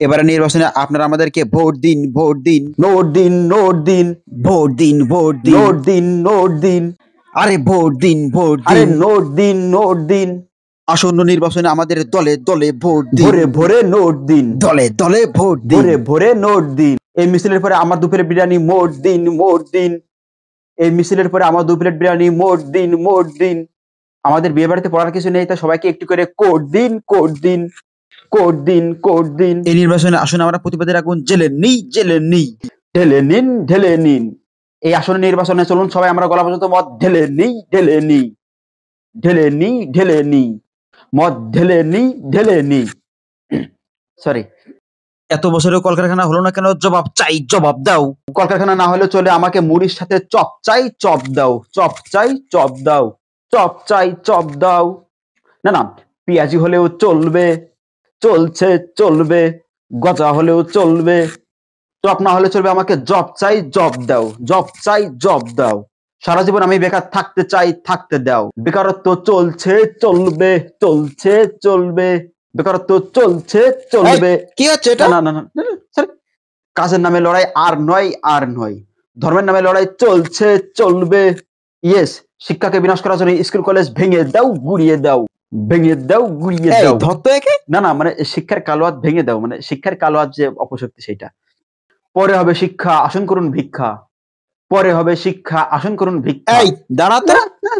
এবারে নির্বাচনে আপনারা আমাদেরকে ভোট দিন, ভোট দিন, নোট দিন, নোট দিন, ভোট দিন, ভোট দিন, নোট দিন, নোট দিন, আরে ভোট দিন, ভোট আরে দিন। নোট দিন, নোট দিন, আসন্ন নির্বাচনে আমাদের দলে দলে ভোট দিন, ভোরে ভোরে নোট দিন, দলে দলে ভোট দিন। ভোরে ভোরে নোট দিন। এই মিছিলের পরে আমার 2 প্লেট বিরিয়ানি মোট দিন, মোট দিন। এই মিছিলের পরে আমার 2 প্লেট বিরিয়ানি মোট দিন, মোট দিন। আমাদের বিয়ে বাড়িতে পড়ার কিছু নেই, তাই সবাইকে একটু করে কোড দিন, কোড দিন, কোড দিন, কোড দিন। এই নির্বাচনে আসলে আমরা প্রতিবাদের আগুন জেলে নিই, জেলে নিই। ঢেলে নিন, ঢেলে নিন। এই আসন্ন নির্বাচনে চলুন সবাই আমরা গলা পর্যন্ত মদ ঢেলে নিই, ঢেলে নিই, ঢেলে নিই, ঢেলে নিই, মদ ঢেলে নিই, ঢেলে নিই। সরি। এত বছরেও কলকারখানা হলো না কেন? জবাব চাই, জবাব দাও। কলকারখানা না হলে চলে, আমাকে মুড়ির সাথে চপ চাই, চপ দাও, চপ চাই, চপ দাও, চপ চাই, চপ দাও। না না, পেঁয়াজি হলেও চলবে, চলছে, চলবে। গজা হলেও চলবে, চপ না হলে চলবে, আমাকে জব চাই, জব দাও, জব চাই, জব দাও। সারা জীবন আমি বেকার থাকতে চাই, থাকতে দাও। বেকারত্ব চলছে, চলবে, চলছে, চলবে। বেকারত্ব চলছে, চলবে। কি হচ্ছে এটা? না না না না, sorry। কাজের নামে লড়াই আর নয়, আর নয়। ধর্মের নামে লড়াই চলছে, চলবে। ইয়েস, শিক্ষাকে বিনাশ করার জন্য স্কুল কলেজ ভেঙে দাও, গুড়িয়ে দাও, ভেঙে দাও, গুড়িয়ে এই দাও। ধরতো একে। না না, মানে শিক্ষার কালো হাত ভেঙে দাও, মানে শিক্ষার কালো হাত যে অপশক্তি সেটা। পরে হবে শিক্ষা, আসন করুন ভিক্ষা। পরে হবে শিক্ষা, আসন করুন ভিক্ষা। এই দাঁড়াতো। না, না,